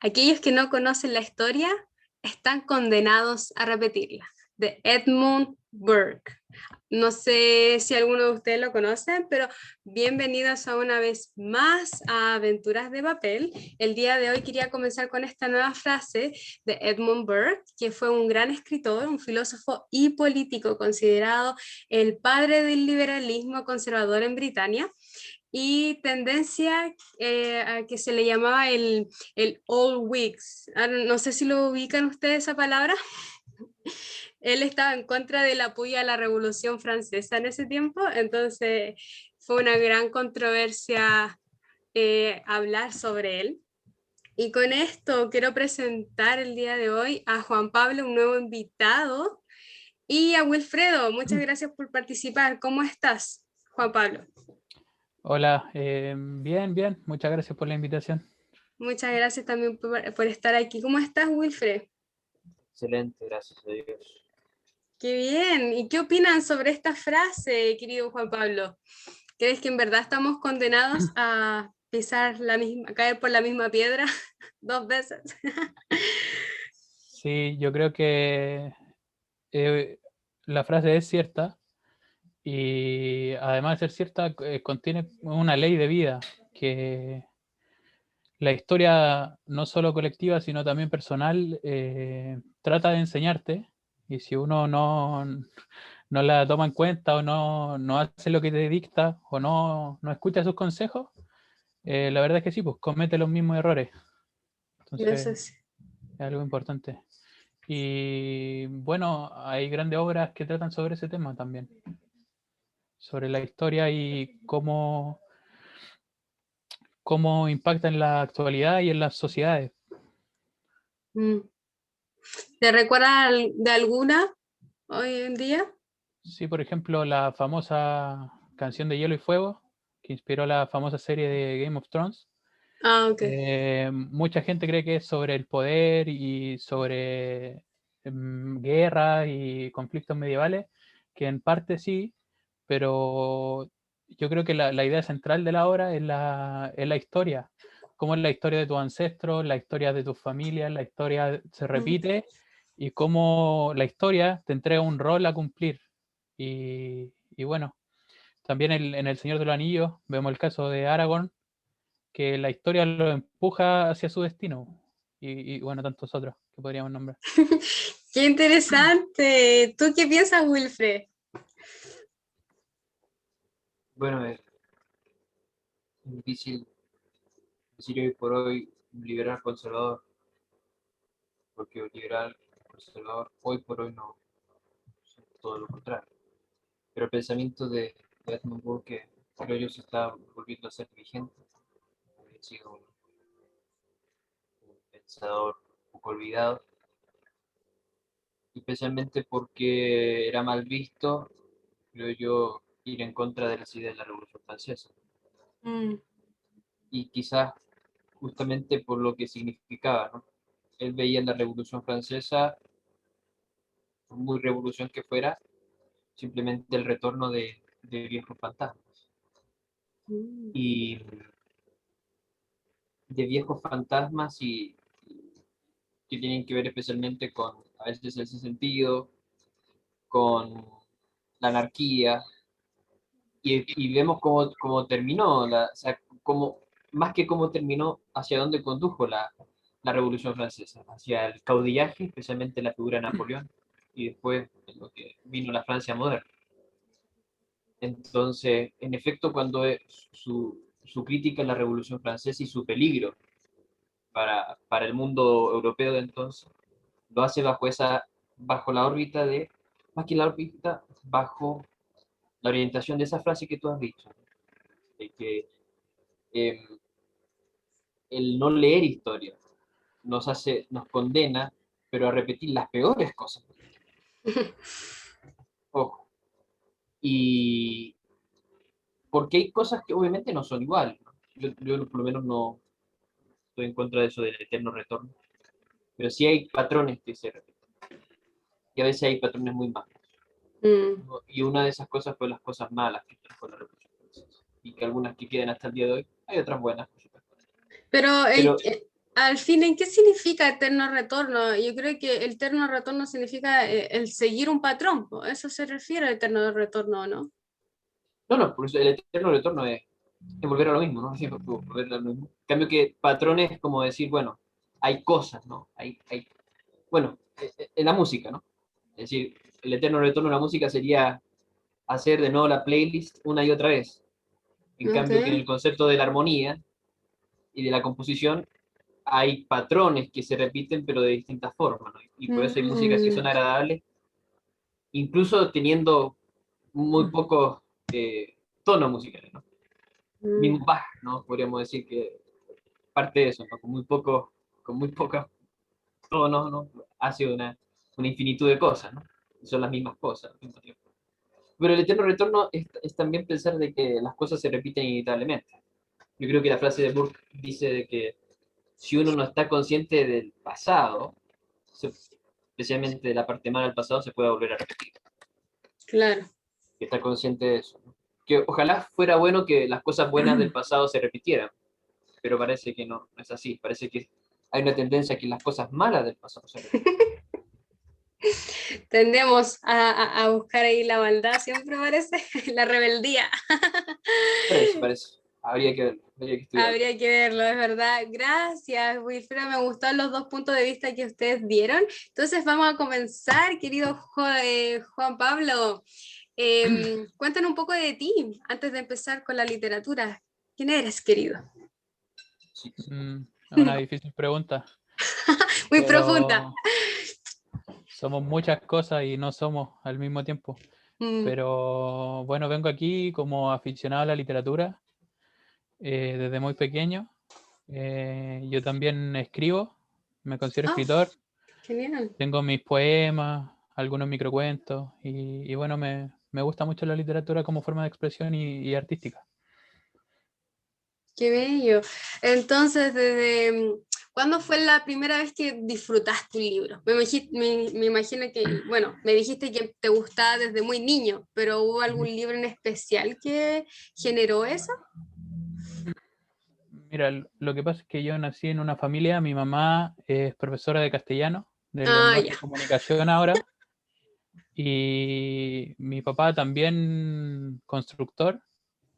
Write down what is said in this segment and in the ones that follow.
Aquellos que no conocen la historia están condenados a repetirla, de Edmund Burke. No sé si alguno de ustedes lo conoce, pero bienvenidos a una vez más a Aventuras de Papel. El día de hoy quería comenzar con esta nueva frase de Edmund Burke, que fue un gran escritor, un filósofo y político considerado el padre del liberalismo conservador en Britania, y tendencia a que se le llamaba el Old Whigs. No sé si lo ubican ustedes esa palabra. Él estaba en contra del apoyo a la Revolución Francesa en ese tiempo, entonces fue una gran controversia hablar sobre él. Y con esto quiero presentar el día de hoy a Juan Pablo, un nuevo invitado, y a Wilfredo. Muchas gracias por participar. ¿Cómo estás, Juan Pablo? Hola, bien, bien, muchas gracias por la invitación. Muchas gracias también por estar aquí. ¿Cómo estás, Wilfred? Excelente, gracias a Dios. Qué bien. ¿Y qué opinan sobre esta frase, querido Juan Pablo? ¿Crees que en verdad estamos condenados a pisar la misma, a caer por la misma piedra dos veces? Sí, yo creo que la frase es cierta y además de ser cierta, contiene una ley de vida, que la historia no solo colectiva, sino también personal, trata de enseñarte, y si uno no la toma en cuenta o no hace lo que te dicta o no escucha sus consejos, la verdad es que sí, pues comete los mismos errores. Entonces, Eso sí. es algo importante. Y bueno, hay grandes obras que tratan sobre ese tema también, sobre la historia y cómo impacta en la actualidad y en las sociedades. Mm. ¿Te recuerdas de alguna hoy en día? Sí, por ejemplo, la famosa canción de Hielo y Fuego, que inspiró la famosa serie de Game of Thrones. Ah, ok. Mucha gente cree que es sobre el poder y sobre guerras y conflictos medievales, que en parte sí, pero yo creo que la idea central de la obra es la historia, cómo es la historia de tus ancestros, la historia de tus familias, la historia se Mm. repite y cómo la historia te entrega un rol a cumplir. Y bueno, también en El Señor de los Anillos vemos el caso de Aragorn, que la historia lo empuja hacia su destino. Y bueno, tantos otros que podríamos nombrar. Qué interesante. ¿Tú qué piensas, Wilfred? Bueno, es difícil decir hoy por hoy un liberal conservador, porque un liberal conservador hoy por hoy no es todo lo contrario. Pero el pensamiento de Edmund Burke, creo yo, se está volviendo a ser vigente. Ha sido un pensador un poco olvidado, especialmente porque era mal visto, creo yo, ir en contra de las ideas de la Revolución Francesa. Mm. Y quizás justamente por lo que significaba, ¿no? Él veía en la Revolución Francesa, por muy revolución que fuera, simplemente el retorno de viejos fantasmas. Mm. Y de viejos fantasmas y que tienen que ver especialmente con, a veces, ese sentido, con la anarquía, y vemos cómo terminó, o sea, más que cómo terminó, hacia dónde condujo la Revolución Francesa, hacia el caudillaje, especialmente la figura de Napoleón, y después en lo que vino la Francia moderna. Entonces, en efecto, cuando su crítica a la Revolución Francesa y su peligro para el mundo europeo de entonces, lo hace bajo la órbita más que la órbita, bajo la orientación de esa frase que tú has dicho, de que eh, el no leer historia nos condena, pero a repetir las peores cosas. Ojo. Y porque hay cosas que obviamente no son iguales, ¿no? Yo por lo menos no estoy en contra de eso del eterno retorno, pero sí hay patrones que se repiten. Y a veces hay patrones muy malos, Mm. ¿no? Y una de esas cosas fue las cosas malas que trajo la Revolución Francesa. Y que algunas que quedan hasta el día de hoy, hay otras buenas, por supuesto. Pero Pero, al fin, ¿en qué significa eterno retorno? Yo creo que el eterno retorno significa el seguir un patrón, po. Eso se refiere al eterno retorno, ¿no? No, no, por eso el eterno retorno es volver a lo mismo, ¿no? Siempre volver a lo mismo. En cambio que patrones es como decir, bueno, hay cosas, ¿no? Bueno, en la música, ¿no? Es decir, el eterno retorno de la música sería hacer de nuevo la playlist una y otra vez. En Ok. cambio que en el concepto de la armonía y de la composición hay patrones que se repiten pero de distintas formas, ¿no? Y por eso hay músicas que Mm, son agradables, incluso teniendo muy pocos tonos musicales, ¿no? mm. Mismo Bach, ¿no? Podríamos decir que parte de eso, ¿no? Con muy pocos tonos, ¿no? Hace una infinitud de cosas, ¿no? Y son las mismas cosas al mismo tiempo. Pero el eterno retorno es también pensar de que las cosas se repiten inevitablemente. Yo creo que la frase de Burke dice de que si uno no está consciente del pasado, especialmente de la parte mala del pasado, se puede volver a repetir. Claro. Que está consciente de eso, ¿no? Que ojalá fuera bueno que las cosas buenas del pasado se repitieran, pero parece que no, no es así. Parece que hay una tendencia a que las cosas malas del pasado se repitan. Tendemos a buscar ahí la maldad, siempre parece, la rebeldía. Parece, parece. Habría que estudiarlo. Habría que verlo, es verdad. Gracias, Wilfredo. Me gustaron los dos puntos de vista que ustedes dieron. Entonces vamos a comenzar, querido Juan Pablo. Cuéntanos un poco de ti antes de empezar con la literatura. ¿Quién eres, querido? Sí. Es una difícil pregunta, Muy profunda. pero somos muchas cosas y no somos al mismo tiempo. Mm. Pero bueno, vengo aquí como aficionado a la literatura desde muy pequeño. Yo también escribo, me considero Ah, escritor, genial. tengo mis poemas, algunos microcuentos y bueno, me gusta mucho la literatura como forma de expresión y artística. Qué bello. Entonces, ¿cuándo fue la primera vez que disfrutaste un libro? Me imagino que, bueno, me dijiste que te gustaba desde muy niño, pero ¿hubo algún libro en especial que generó eso? Mira, lo que pasa es que yo nací en una familia, mi mamá es profesora de castellano, del Ah, lenguaje ya. y comunicación ahora, y mi papá también constructor,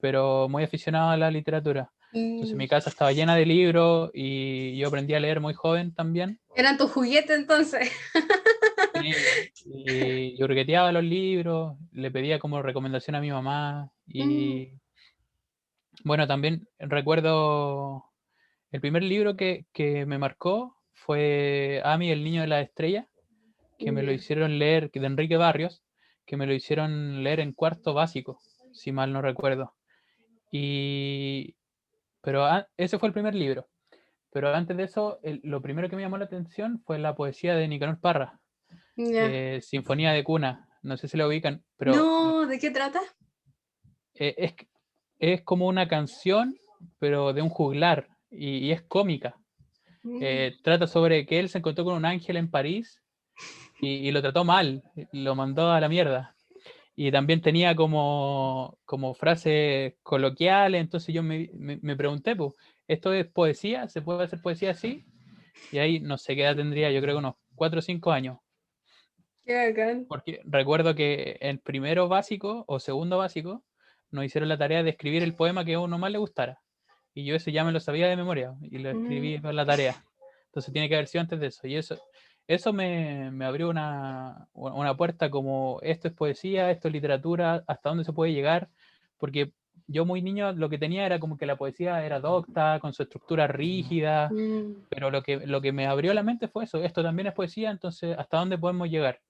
pero muy aficionado a la literatura. Entonces Mm. mi casa estaba llena de libros y yo aprendí a leer muy joven también. ¿Eran tus juguetes entonces? Y yo regueteaba los libros, le pedía como recomendación a mi mamá Mm, y bueno, también recuerdo el primer libro que me marcó fue Amy, el niño de la estrella, que me lo ya. hicieron leer, de Enrique Barrios, que me lo hicieron leer en cuarto básico, si mal no recuerdo. Y, pero ese fue el primer libro. Pero antes de eso, lo primero que me llamó la atención fue la poesía de Nicanor Parra, Ya. Sinfonía de Cuna. No sé si la ubican, pero No, ¿de qué trata? eh, es, es como una canción, pero de un juglar, y es cómica. Mm, Trata sobre que él se encontró con un ángel en París y lo trató mal, lo mandó a la mierda. Y también tenía como frases coloquiales, entonces yo me pregunté, pues, ¿esto es poesía? ¿Se puede hacer poesía así? Y ahí no sé qué edad tendría, yo creo que unos 4 o 5 años. qué bacán. Porque recuerdo que en primero básico o segundo básico nos hicieron la tarea de escribir el poema que a uno más le gustara. Y yo ese ya me lo sabía de memoria y lo Mm. escribí para la tarea. Entonces tiene que haber sido antes de eso. Y eso me abrió una puerta como esto es poesía, esto es literatura, hasta dónde se puede llegar. Porque yo muy niño lo que tenía era como que la poesía era docta, con su estructura rígida, Mm. pero lo que me abrió la mente fue eso, esto también es poesía, entonces hasta dónde podemos llegar.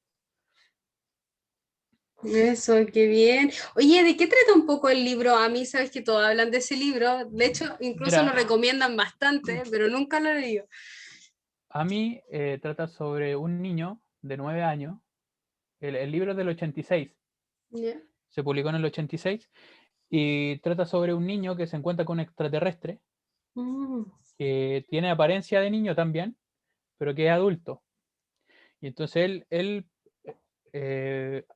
Eso, qué bien. Oye, ¿de qué trata un poco el libro? A mí, sabes que todos hablan de ese libro. De hecho, incluso lo Mira, recomiendan bastante, pero nunca lo he leído. a mí trata sobre un niño de 9 años. El libro es del 86, Ya. se publicó en el 86 y trata sobre un niño que se encuentra con un extraterrestre Mm. que tiene apariencia de niño también, pero que es adulto. Y entonces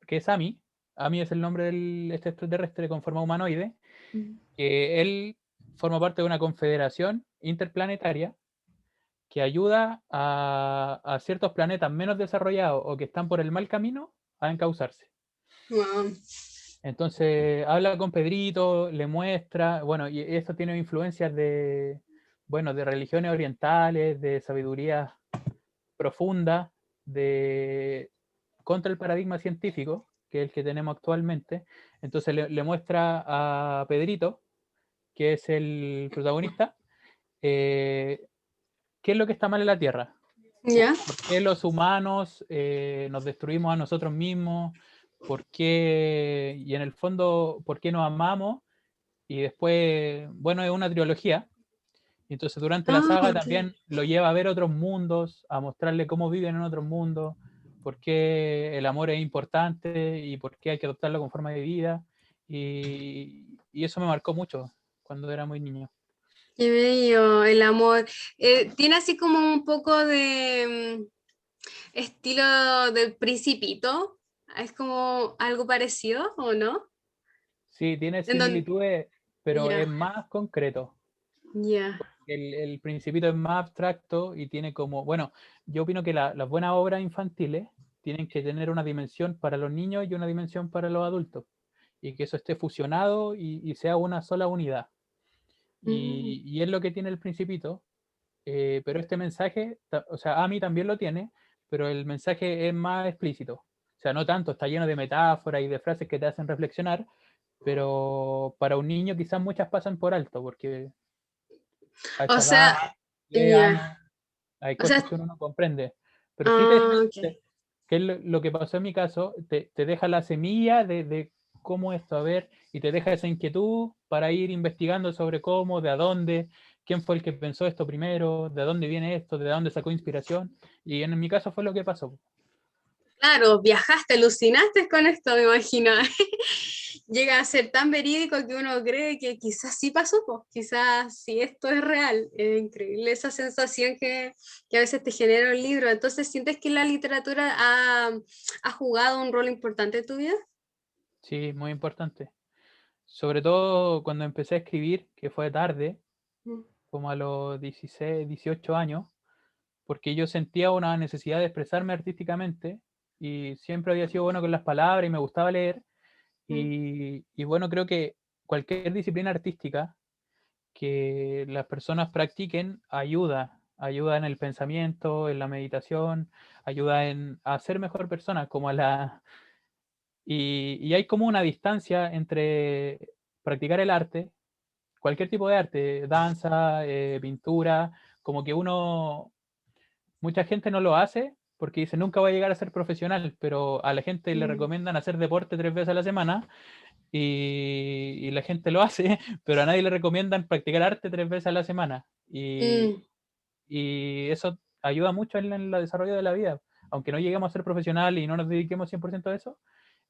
que es Amy es el nombre de este extraterrestre con forma humanoide, Mm. que él forma parte de una confederación interplanetaria que ayuda a ciertos planetas menos desarrollados o que están por el mal camino a encauzarse. Wow. Entonces habla con Pedrito, le muestra, bueno, y esto tiene influencias de, bueno, de religiones orientales, de sabiduría profunda, de contra el paradigma científico, que es el que tenemos actualmente. Entonces le muestra a Pedrito, que es el protagonista, qué es lo que está mal en la Tierra. ¿Ya? ¿Por qué los humanos nos destruimos a nosotros mismos? ¿Por qué, y en el fondo, por qué nos amamos? Y después, bueno, es una trilogía. Entonces durante la Ah, saga ok. también lo lleva a ver otros mundos, a mostrarle cómo viven en otros mundos, por qué el amor es importante y por qué hay que adoptarlo como forma de vida. Y eso me marcó mucho cuando era muy niño. Qué bello, el amor. Tiene así como un poco de estilo del Principito. Es como algo parecido, ¿o no? Sí, tiene En donde... similitudes, pero Ya, es más concreto. ya. El Principito es más abstracto y tiene como, bueno, yo opino que las buenas obras infantiles tienen que tener una dimensión para los niños y una dimensión para los adultos, y que eso esté fusionado y sea una sola unidad. Mm. Y es lo que tiene el Principito, pero este mensaje, o sea, a mí también lo tiene, pero el mensaje es más explícito. O sea, no tanto, está lleno de metáforas y de frases que te hacen reflexionar, pero para un niño quizás muchas pasan por alto, porque a O esa edad, sea, 10 ya. años, hay O sea, cosas que uno no comprende. Pero sí ah, ok. que es lo que pasó en mi caso, te deja la semilla de cómo esto, a ver, y te deja esa inquietud para ir investigando sobre cómo, de a dónde, quién fue el que pensó esto primero, de dónde viene esto, de dónde sacó inspiración. Y en mi caso fue lo que pasó. Claro, viajaste, alucinaste con esto, me imagino. Llega a ser tan verídico que uno cree que quizás sí pasó, pues, quizás sí esto es real. Es increíble esa sensación que a veces te genera un libro. Entonces, ¿sientes que la literatura ha jugado un rol importante en tu vida? Sí, muy importante. Sobre todo cuando empecé a escribir, que fue tarde, Mm. como a los 16, 18 años, porque yo sentía una necesidad de expresarme artísticamente y siempre había sido bueno con las palabras y me gustaba leer. Mm. Y bueno, creo que cualquier disciplina artística que las personas practiquen ayuda en el pensamiento, en la meditación, ayuda en a ser mejor persona, como a la... Y hay como una distancia entre practicar el arte, cualquier tipo de arte, danza, pintura, como que uno mucha gente no lo hace porque dice nunca voy a llegar a ser profesional, pero a la gente le Mm. recomiendan hacer deporte 3 veces a la semana y la gente lo hace, pero a nadie le recomiendan practicar arte 3 veces a la semana. Mm. Y eso ayuda mucho en el desarrollo de la vida. Aunque no lleguemos a ser profesional y no nos dediquemos 100% a eso,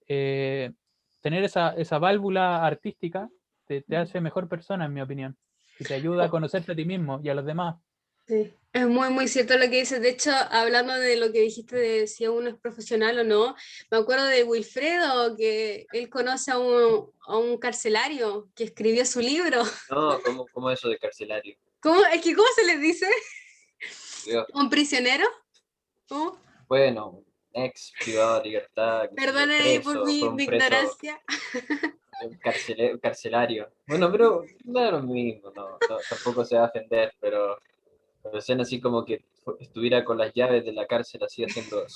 eh, tener esa válvula artística te hace mejor persona, en mi opinión, y te ayuda a Oh, conocerte a ti mismo y a los demás. sí, es muy, muy cierto lo que dices. De hecho, hablando de lo que dijiste de si uno es profesional o no, me acuerdo de Wilfredo, que él conoce a un carcelario que escribió su libro. No, ¿cómo eso de carcelario? ¿Cómo? Es que, ¿cómo se les dice? Dios, ¿Un prisionero? ¿Cómo? bueno, ex privado de libertad, qué sé yo, Perdonen ahí por preso, fue un mi preso ignorancia. carcelario. Bueno, pero no es lo mismo, no, tampoco se va a ofender, pero suena así como que estuviera con las llaves de la cárcel así haciendo...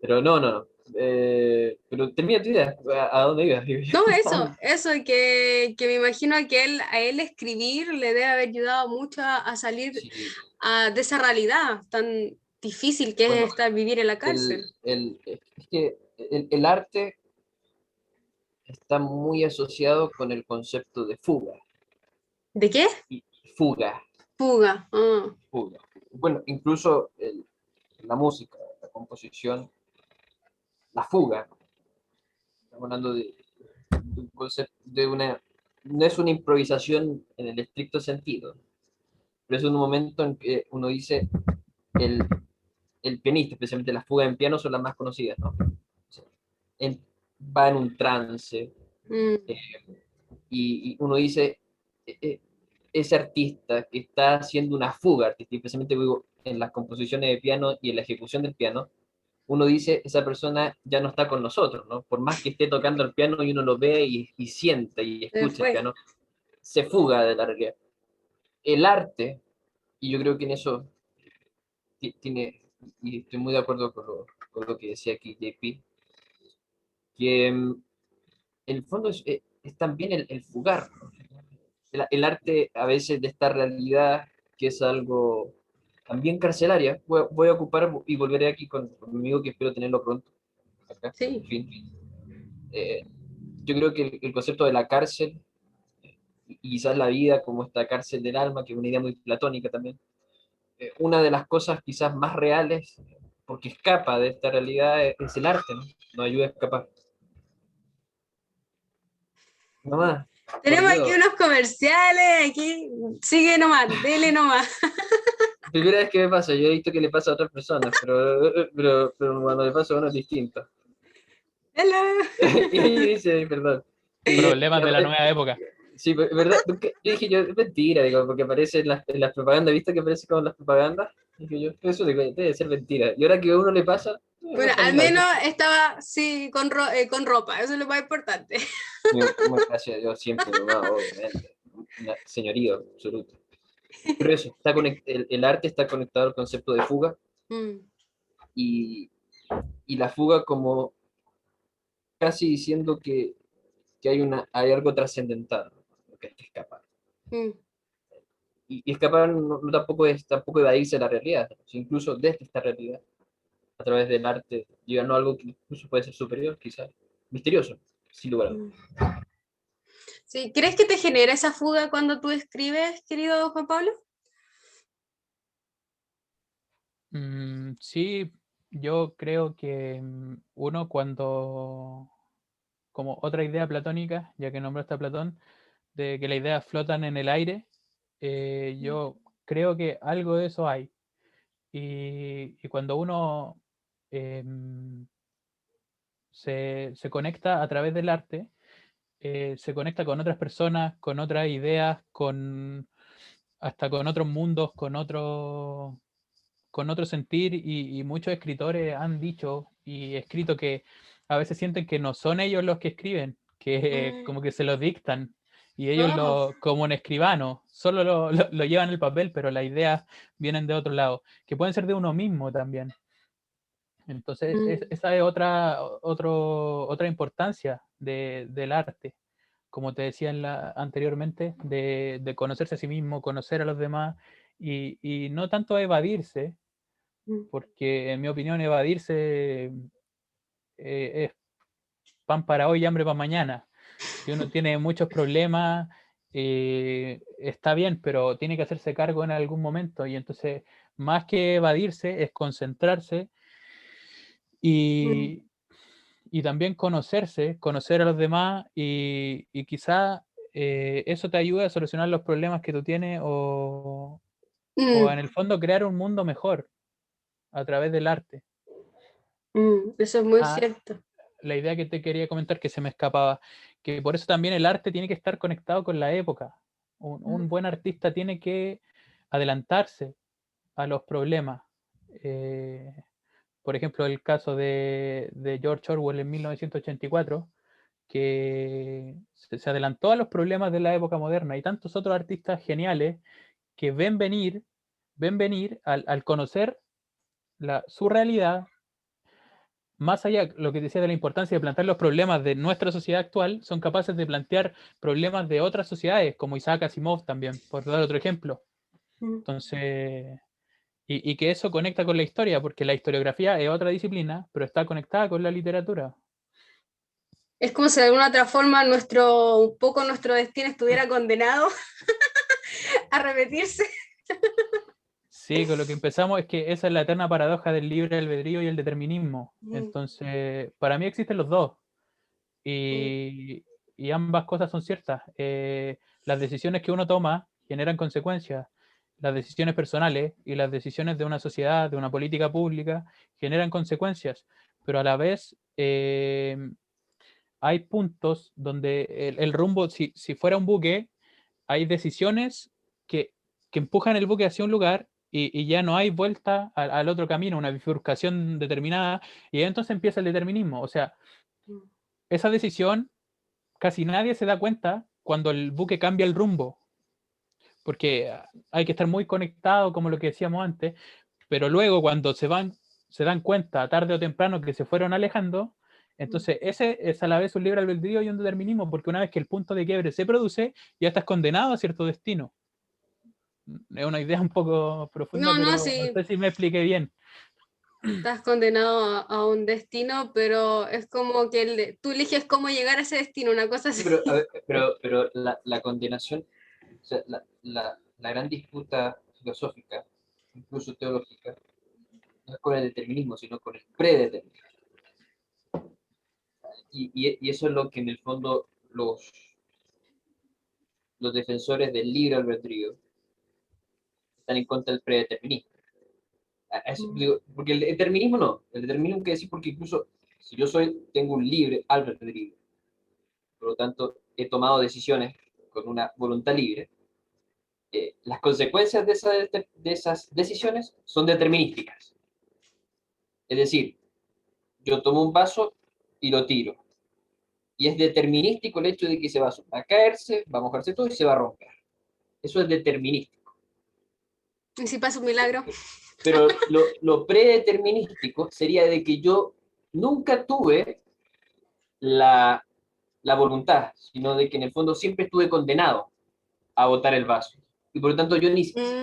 Pero no. Pero termina tu idea, ¿a dónde ibas? No, eso, que me imagino que a él escribir le debe haber ayudado mucho a salir Sí, de esa realidad tan difícil que es bueno, estar vivir en la cárcel. es que el arte está muy asociado con el concepto de fuga. ¿De qué? Y fuga, Fuga. Ah. fuga. Bueno, incluso la música, la composición, la fuga. Estamos hablando de un concepto, no es una improvisación en el estricto sentido, pero es un momento en que uno dice, el, el pianista, especialmente las fugas en piano son las más conocidas, ¿no? Él va en un trance Mm. eh, y uno dice, ese artista que está haciendo una fuga artística, especialmente digo, en las composiciones de piano y en la ejecución del piano, uno dice, esa persona ya no está con nosotros, ¿no? Por más que esté tocando el piano y uno lo ve y siente y escucha el Después. piano, se fuga de la realidad. El arte, y yo creo que en eso tiene, y estoy muy de acuerdo con lo que decía aquí JP, que en el fondo es también el fugar, ¿no? El arte a veces de esta realidad que es algo también carcelaria. Voy a ocupar y volveré aquí con mi amigo que espero tenerlo pronto. Acá, en Sí. fin. Eh, yo creo que el concepto de la cárcel y quizás la vida como esta cárcel del alma, que es una idea muy platónica también, una de las cosas quizás más reales, porque escapa de esta realidad, es el arte, ¿no? Nos ayuda a escapar. No más, por Tenemos aquí Dios. unos comerciales, aquí sigue nomás, dele nomás. Primera vez que me pasa, yo he visto que le pasa a otras personas, pero cuando le pasa a uno es distinto. Hello. Y ahí dice, perdón. Y Problemas de la nueva época. sí, ¿verdad? Yo dije yo, es mentira, digo, porque aparece en las propagandas, ¿viste que aparece como en las propagandas? Dije yo, eso debe ser mentira. Y ahora que a uno le pasa, no Bueno, pasa al nada. menos estaba, sí, con ropa, eso es lo más importante. Gracias a Dios, siempre, mamá, obviamente. Señorío, absoluto. Pero eso, el arte está conectado al concepto de fuga Mm, y, y la fuga como casi diciendo que hay algo trascendental, ¿no? Que hay que escapar. mm, Y escapar no tampoco evadirse de la realidad, sino incluso desde esta realidad, a través del arte, llegando a algo que incluso puede ser superior, quizás, misterioso, sin lugar a dudas. mm. Sí, ¿crees que te genera esa fuga cuando tú escribes, querido Juan Pablo? Sí, yo creo que uno cuando, como otra idea platónica, ya que nombraste a Platón, de que las ideas flotan en el aire, Mm, yo creo que algo de eso hay. Y cuando uno em, se conecta a través del arte, se conecta con otras personas, con otras ideas, hasta con otros mundos, con otro sentir, y muchos escritores han dicho y escrito que a veces sienten que no son ellos los que escriben, que mm. como que se los dictan, y ellos Oh, como un escribano, solo lo llevan el papel, pero las ideas vienen de otro lado, que pueden ser de uno mismo también. Entonces, mm, esa es otra importancia del arte, como te decía anteriormente, de conocerse a sí mismo, conocer a los demás, y no tanto evadirse, mm. porque en mi opinión evadirse es pan para hoy y hambre para mañana. Si uno tiene muchos problemas, está bien, pero tiene que hacerse cargo en algún momento, y entonces más que evadirse es concentrarse Mm, y, y también conocerse, conocer a los demás, y quizá eso te ayuda a solucionar los problemas que tú tienes, o mm, en el fondo crear un mundo mejor a través del arte. eso es muy Ah, cierto. la idea que te quería comentar que se me escapaba, que por eso también el arte tiene que estar conectado con la época. Un Mm, buen artista tiene que adelantarse a los problemas. Eh, por ejemplo, el caso de George Orwell en 1984, que se adelantó a los problemas de la época moderna, y tantos otros artistas geniales que ven venir al conocer su realidad, más allá de lo que decía de la importancia de plantear los problemas de nuestra sociedad actual, son capaces de plantear problemas de otras sociedades, como Isaac Asimov también, por dar otro ejemplo. mm. Entonces, y que eso conecta con la historia, porque la historiografía es otra disciplina, pero está conectada con la literatura. Es como si de alguna otra forma un poco nuestro destino estuviera condenado a repetirse. Sí, con lo que empezamos es que esa es la eterna paradoja del libre albedrío y el determinismo. Mm, Entonces, para mí existen los dos, mm, y ambas cosas son ciertas. Las decisiones que uno toma generan consecuencias. Las decisiones personales y las decisiones de una sociedad, de una política pública, generan consecuencias, pero a la vez hay puntos donde el rumbo, si fuera un buque, hay decisiones que empujan el buque hacia un lugar y ya no hay vuelta al otro camino, una bifurcación determinada, y entonces empieza el determinismo. O sea, esa decisión casi nadie se da cuenta cuando el buque cambia el rumbo, porque hay que estar muy conectado, como lo que decíamos antes, pero luego cuando se dan cuenta tarde o temprano que se fueron alejando, entonces ese es a la vez un libre albedrío y un determinismo, porque una vez que el punto de quiebre se produce, ya estás condenado a cierto destino. Es una idea un poco profunda, No, pero no, no sí, sé si me expliqué bien. estás condenado a un destino, pero es como que tú eliges cómo llegar a ese destino, una cosa así. Pero, a ver, pero la condenación, o sea, la gran disputa filosófica, incluso teológica, no es con el determinismo, sino con el predeterminismo. Y eso es lo que en el fondo los defensores del libre albedrío están en contra del predeterminismo. Digo, porque el determinismo no, el determinismo quiere decir porque incluso si yo tengo un libre albedrío, por lo tanto he tomado decisiones con una voluntad libre, las consecuencias de esas decisiones son determinísticas. Es decir, yo tomo un vaso y lo tiro. Y es determinístico el hecho de que ese vaso va a caerse, va a mojarse todo y se va a romper. Eso es determinístico. Y si pasa un milagro. Pero lo predeterminístico sería de que yo nunca tuve la voluntad, sino de que en el fondo siempre estuve condenado a botar el vaso. Y por lo tanto,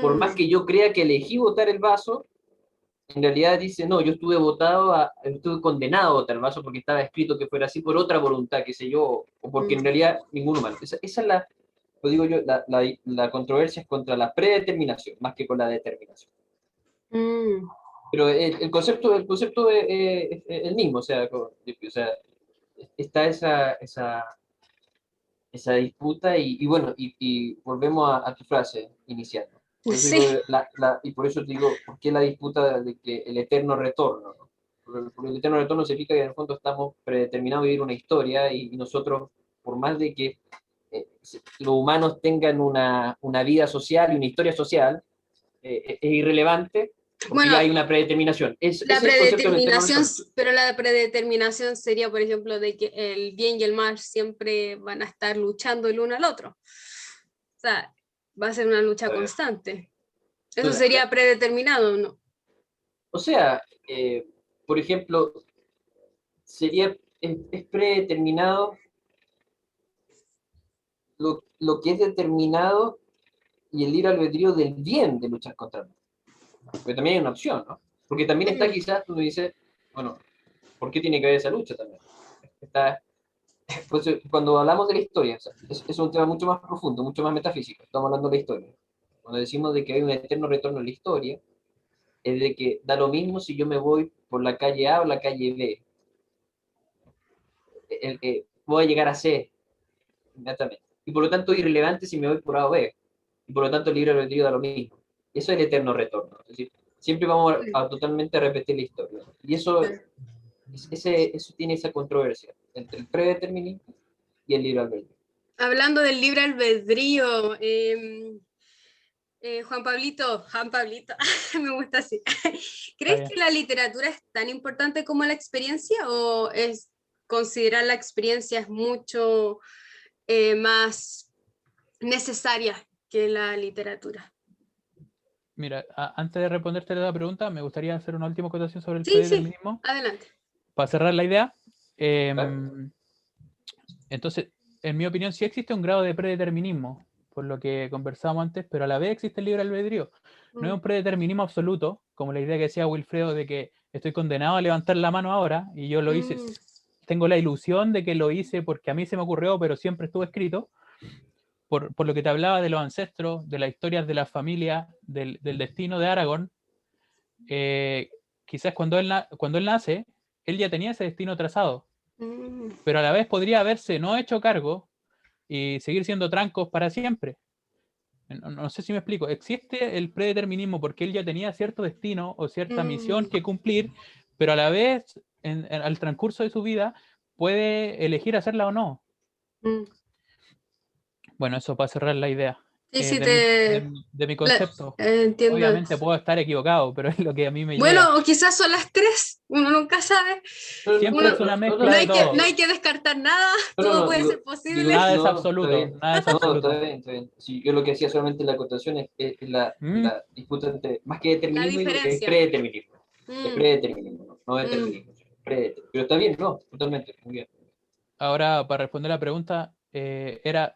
por más que yo crea que elegí botar el vaso, en realidad dice, no, yo estuve condenado a botar el vaso porque estaba escrito que fuera así por otra voluntad, qué sé yo, o porque en realidad ningún humano. Esa es lo digo yo, la controversia es contra la predeterminación, más que con la determinación. Pero el concepto es el mismo, o sea, está esa disputa y bueno, y volvemos a tu frase inicial. Por eso Sí. digo, y por eso digo, ¿por qué la disputa de que el eterno retorno? ¿No? Porque el eterno retorno significa que en el fondo estamos predeterminados a vivir una historia y nosotros, por más de que los humanos tengan una vida social y una historia social, es irrelevante porque Bueno, ya hay una predeterminación. Ese la es el concepto del eterno predeterminación, retorno. pero la predeterminación sería, por ejemplo, de que el bien y el mal siempre van a estar luchando el uno al otro. O sea, va a ser una lucha constante. Eso sería predeterminado, ¿no? O sea, por ejemplo, es predeterminado lo que es determinado y el libre albedrío del bien de luchar contra el mal. Porque también hay una opción, ¿no? Porque también está quizás, tú dices, bueno, ¿por qué tiene que haber esa lucha también? Está, pues, cuando hablamos de la historia, o sea, es un tema mucho más profundo, mucho más metafísico, estamos hablando de la historia. Cuando decimos de que hay un eterno retorno a la historia, es de que da lo mismo si yo me voy por la calle A o la calle B. Voy a llegar a C inmediatamente. Y por lo tanto, irrelevante si me voy por A o B. Y por lo tanto, el libre albedrío da lo mismo. Eso es el eterno retorno. Es decir, siempre vamos a totalmente repetir la historia. Y eso tiene esa controversia entre el predeterminismo y el libre albedrío. Hablando del libre albedrío, Juan Pablito, me gusta así. ¿Crees que la literatura es tan importante como la experiencia o es considerar la experiencia es mucho más necesaria que la literatura? Mira, antes de responderte la pregunta, me gustaría hacer una última acotación sobre el Sí, predeterminismo. adelante. Para cerrar la idea, ¿Vale? entonces, en mi opinión, sí existe un grado de predeterminismo, por lo que conversábamos antes, pero a la vez existe el libre albedrío. No es un predeterminismo absoluto, como la idea que decía Wilfredo de que estoy condenado a levantar la mano ahora y yo lo hice, tengo la ilusión de que lo hice porque a mí se me ocurrió, pero siempre estuvo escrito. Por lo que te hablaba de los ancestros, de las historias de la familia, del destino de Aragorn, quizás cuando él nace, él ya tenía ese destino trazado, pero a la vez podría haberse no hecho cargo y seguir siendo Trancos para siempre. No sé si me explico. Existe el predeterminismo porque él ya tenía cierto destino o cierta misión que cumplir, pero a la vez, al transcurso de su vida, puede elegir hacerla o no. Bueno, eso para cerrar la idea. Sí, sí, de mi concepto. entiendo. Obviamente puedo estar equivocado, pero es lo que a mí me llega. Bueno, o quizás son las tres, uno nunca sabe. Siempre es una mezcla No de hay todo. no hay que descartar nada, No, todo no, puede digo, ser digo, posible. Nada es no, está absoluto, bien. nada es No, absoluto. está bien, está bien. Sí, yo lo que hacía solamente la acotación es Mm, la disputa entre, más que La determinismo, digo, es diferencia. predeterminismo. Es Mm, predeterminismo, no mm, determinismo. Pero está bien, no, totalmente, muy bien. Ahora, para responder la pregunta, era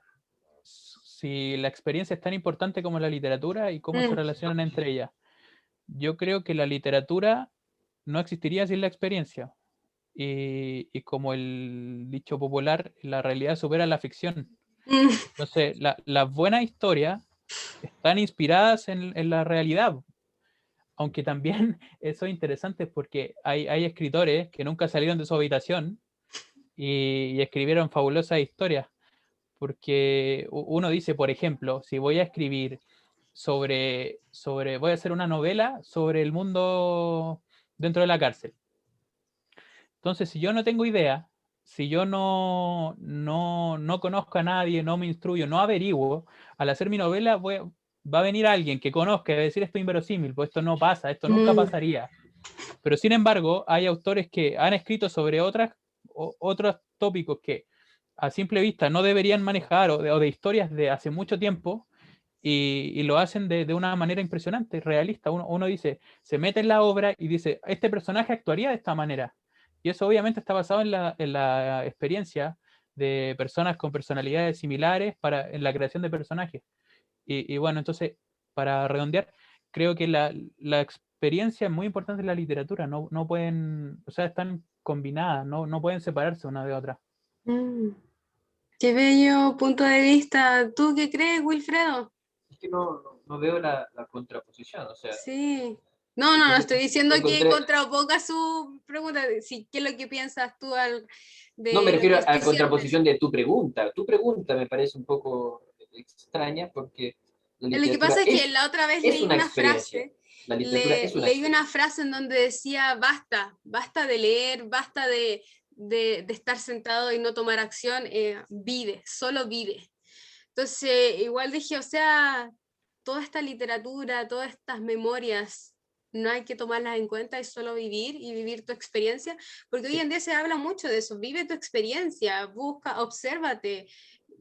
si la experiencia es tan importante como la literatura y cómo se mm, relacionan entre ellas. Yo creo que la literatura no existiría sin la experiencia. Y como el dicho popular, la realidad supera la ficción. mm, Entonces, las buenas historias están inspiradas en la realidad. Aunque también eso es interesante porque hay escritores que nunca salieron de su habitación y escribieron fabulosas historias. Porque uno dice, por ejemplo, si voy a escribir voy a hacer una novela sobre el mundo dentro de la cárcel. Entonces, si yo no tengo idea, si yo no conozco a nadie, no me instruyo, no averiguo, al hacer mi novela va a venir alguien que conozca y va a decir esto es inverosímil, pues esto no pasa, esto nunca mm. pasaría. Pero sin embargo, hay autores que han escrito sobre otros tópicos que a simple vista no deberían manejar o de historias de hace mucho tiempo y lo hacen de una manera impresionante, realista. Uno dice, se mete en la obra y dice, este personaje actuaría de esta manera. Y eso obviamente está basado en la experiencia de personas con personalidades similares en la creación de personajes. Y bueno, entonces, para redondear, creo que la experiencia es muy importante en la literatura. No pueden, o sea, están combinadas, no pueden separarse una de otra. Mm. Qué bello punto de vista. ¿Tú qué crees, Wilfredo? Es que no veo la contraposición, o sea, Sí. No entonces estoy diciendo que encontré, contraponga su pregunta. Sí, ¿qué es lo que piensas tú no me de lo refiero que a tú la sientes? contraposición de tu pregunta. Tu pregunta me parece un poco extraña porque la Lo que literatura pasa es que la otra vez es leí una una experiencia. frase, La literatura es una leí una experiencia. frase en donde decía, basta de leer, basta de estar sentado y no tomar acción, vive, solo vive. Entonces, igual dije, o sea, toda esta literatura, todas estas memorias, no hay que tomarlas en cuenta, es solo vivir y vivir tu experiencia, porque hoy Sí. en día se habla mucho de eso, vive tu experiencia, busca, obsérvate,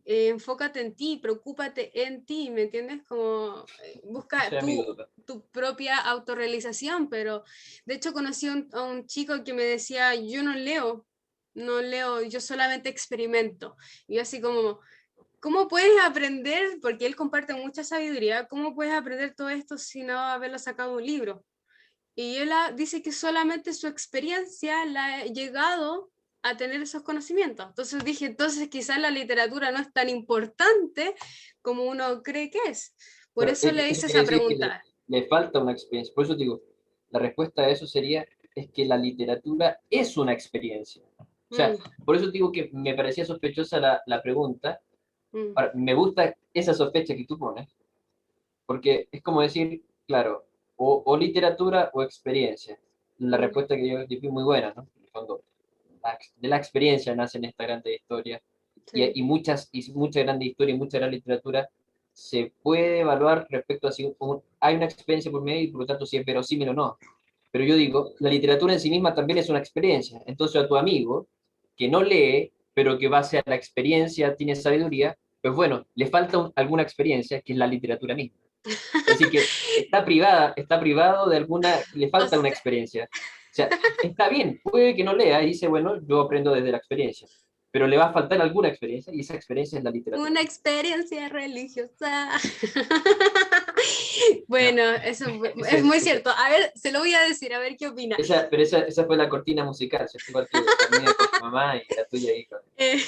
enfócate en ti, preocúpate en ti, ¿me entiendes? Como busca Esa es mi duda. tu propia autorrealización, pero de hecho conocí a un chico que me decía, yo no leo, yo solamente experimento. Y yo así como, ¿cómo puedes aprender? Porque él comparte mucha sabiduría, ¿cómo puedes aprender todo esto sin no haberlo sacado de un libro? Y él dice que solamente su experiencia la ha llegado a tener esos conocimientos. Entonces dije, entonces quizás la literatura no es tan importante como uno cree que es. Por Pero eso le eso hice quiere esa decir que pregunta. le falta una experiencia. Por eso digo, la respuesta a eso sería, es que la literatura es una experiencia. O sea, Mm, por eso digo que me parecía sospechosa la pregunta. mm, Ahora, me gusta esa sospecha que tú pones, porque es como decir, claro, o literatura o experiencia. La mm, respuesta que yo di muy buena, ¿no? En el fondo, de la experiencia nacen estas grandes historias sí. y mucha grande historia y mucha gran literatura se puede evaluar respecto a si hay una experiencia por medio y por lo tanto si es verosímil o no. Pero yo digo, la literatura en sí misma también es una experiencia. Entonces a tu amigo, que no lee, pero que base a la experiencia tiene sabiduría, pues bueno, le falta alguna experiencia, que es la literatura misma. Es decir, que está privado de alguna, le O falta una sea, experiencia. O sea, está bien, puede que no lea y dice, bueno, yo aprendo desde la experiencia, pero le va a faltar alguna experiencia y esa experiencia es la literatura. una experiencia religiosa. No, Bueno, eso esa, es es- muy cierto. A ver, se lo voy a decir, a ver qué opina. pero esa fue la cortina musical, ¿cierto? Igual que la mía con su mamá y la tuya ahí con... Eh,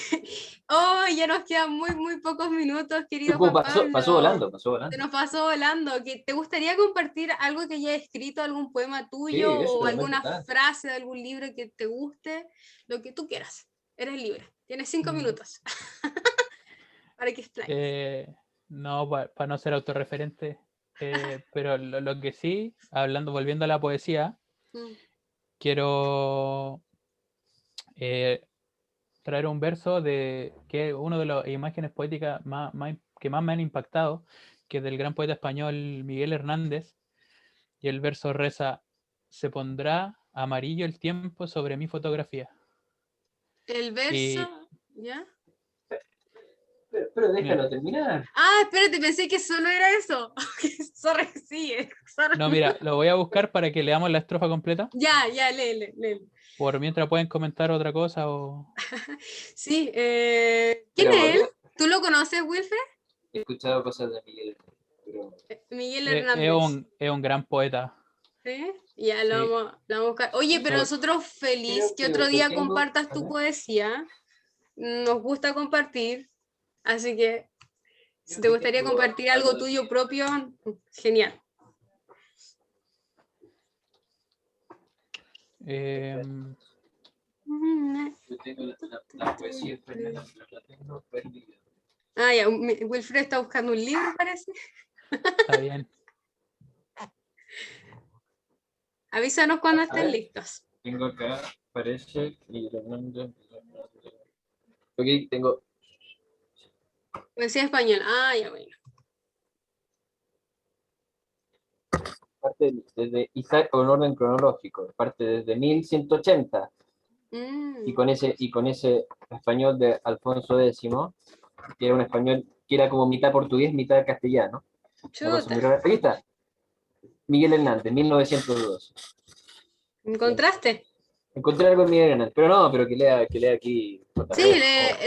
oh, ya nos quedan muy pocos minutos, querido ¿Cómo Juan pasó? Pasó Pablo. volando, pasó Se volando. nos pasó volando. ¿Te gustaría compartir algo que hayas escrito, algún poema tuyo Sí, eso o es muy alguna importante. frase de algún libro que te guste? Lo que tú quieras. Eres libre. Tienes 5 minutos para que explayes. Eh, no, para no ser autorreferente, pero lo que sí, volviendo a la poesía, Mm, quiero eh, traer un verso de que es una de las imágenes poéticas que más me han impactado, que es del gran poeta español Miguel Hernández, y el verso reza: se pondrá amarillo el tiempo sobre mi fotografía. El verso, Y ¿ya? Pero mira, déjalo terminar. Ah, espérate, pensé que solo era eso. Sorry, sigue. Sorry. no, mira, lo voy a buscar para que leamos la estrofa completa. Ya, ya, léele, léele. Por mientras pueden comentar otra cosa o... Sí, ¿quién Pero es él? ¿Tú lo conoces, Wilfred? he escuchado cosas de Miguel, pero Miguel Es Hernández. es un gran poeta. ¿Sí? Ya Sí. lo vamos a buscar. Oye, pero creo, nosotros feliz creo que que otro lo día tengo. compartas A tu ver, poesía. Nos gusta compartir, así que si creo te que gustaría tengo compartir algo algo de tuyo Miguel. propio, genial. Em, Yo tengo la poesía española, pero la tengo perdida. Ah, ya, Wilfred está buscando un libro, parece. está bien. Avísanos cuando A estén ver, listos. tengo acá, parece. Miguel Hernández. Ok, tengo. Poesía española. Ah, ya, bueno. Parte desde Isaac con orden cronológico, parte desde 1180 Mm, y con ese español de Alfonso X, que era un español que era como mitad portugués, mitad castellano. Una cosa chuta. muy rara. Aquí está, Miguel Hernández, 1902. ¿Encontraste? Encontré algo en Miguel Hernández, pero no, pero que lea aquí. Sí,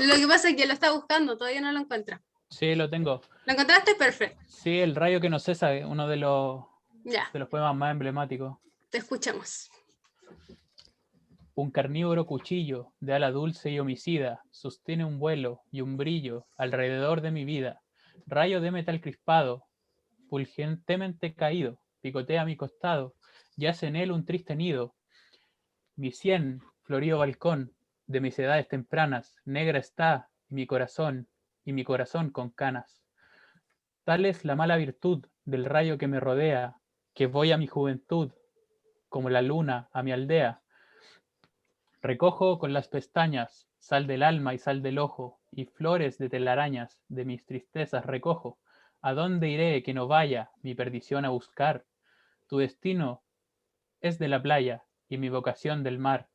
lo que pasa es que lo está buscando, todavía no lo encuentra. Sí, lo tengo. ¿Lo encontraste? Perfecto. Sí, El rayo que no cesa, uno Ya, de los poemas más emblemáticos. te escuchamos. Un carnívoro cuchillo de ala dulce y homicida sostiene un vuelo y un brillo alrededor de mi vida. Rayo de metal crispado, fulgentemente caído, picotea mi costado, yace en él un triste nido. Mi sien, florido balcón de mis edades tempranas, negra está y mi corazón con canas. Tal es la mala virtud del rayo que me rodea, que voy a mi juventud, como la luna a mi aldea. Recojo con las pestañas sal del alma y sal del ojo, y flores de telarañas de mis tristezas recojo. ¿A dónde iré que no vaya mi perdición a buscar? Tu destino es de la playa y mi vocación del mar.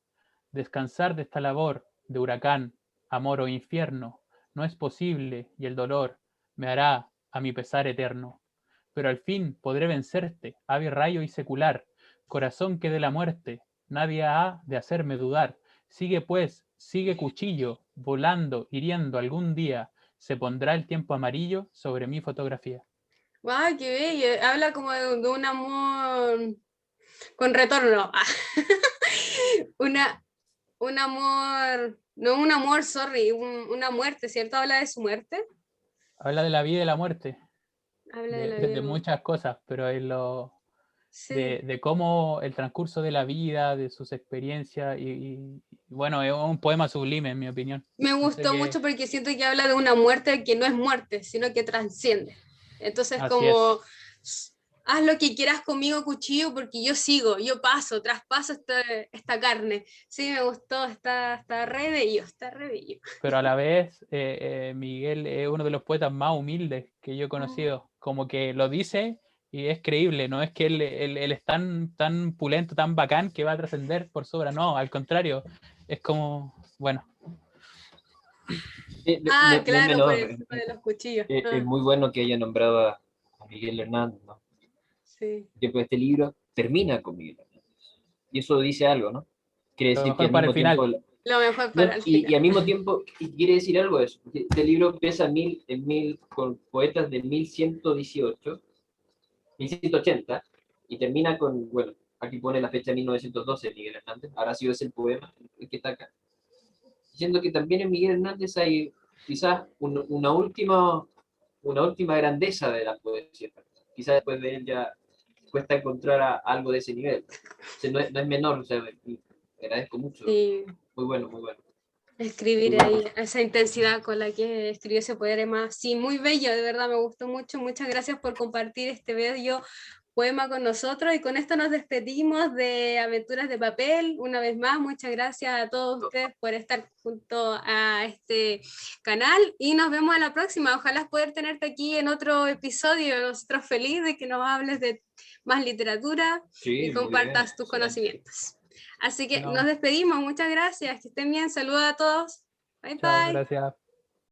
Descansar de esta labor de huracán, amor o infierno no es posible y el dolor me hará a mi pesar eterno. Pero al fin podré vencerte, ave rayo y secular, corazón que de la muerte nadie ha de hacerme dudar. Sigue pues, sigue cuchillo, volando, hiriendo algún día, se pondrá el tiempo amarillo sobre mi fotografía. ¡Wow, qué bello! Habla como de un amor con retorno. Una, un amor, no un amor, sorry, una muerte, ¿cierto? Habla de su muerte. Habla de la vida y la muerte, Habla de la vida y de la muerte. muchas cosas, pero es Sí, de cómo el transcurso de la vida, de sus experiencias, bueno, es un poema sublime en mi opinión. me No sé gustó qué, mucho porque siento que habla de una muerte que no es muerte, sino que trasciende. Entonces, así como, es, haz lo que quieras conmigo, cuchillo, porque yo sigo, yo paso, traspaso esta carne. Sí, me gustó, está re bello, está re bello. pero a la vez Miguel es uno de los poetas más humildes que yo he Mm. conocido, como que lo dice y es creíble, no es que él es tan pulento, tan bacán que va a trascender por sobra, no, al contrario, es como, bueno, Ah, No es claro, por menor, el tema de los cuchillos. es Ah, muy bueno que haya nombrado a Miguel Hernández, ¿no? sí, Que pues, este libro termina con Miguel Hernández. Y eso dice algo, ¿no? Quiere lo decir que mejor al para el mismo tiempo. final, lo mejor No, para el final. y al mismo tiempo quiere decir algo eso. Este libro empieza con poetas de 1118, 1180, y termina con, bueno, aquí pone la fecha 1912 de Miguel Hernández, ahora sí es el poema el que está acá. Diciendo que también en Miguel Hernández hay quizás una última grandeza de la poesía. Quizás después de él ya cuesta encontrar algo de ese nivel. O sea, no es menor, o sea, agradezco mucho. Sí, Muy bueno, muy bueno. Muy escribir bueno. ahí, esa intensidad con la que escribió ese poema. Sí, muy bello, de verdad me gustó mucho. Muchas gracias por compartir este bello poema con nosotros, y con esto nos despedimos de Aventuras de Papel. Una vez más, muchas gracias a todos ustedes por estar junto a este canal, y nos vemos a la próxima. Ojalá poder tenerte aquí en otro episodio. Nosotros felices de que nos hables de más literatura Sí, y muy compartas bien, tus excelente. conocimientos. Así que Bueno, nos despedimos, muchas gracias, que estén bien, saludos a todos. Bye chao, bye. gracias.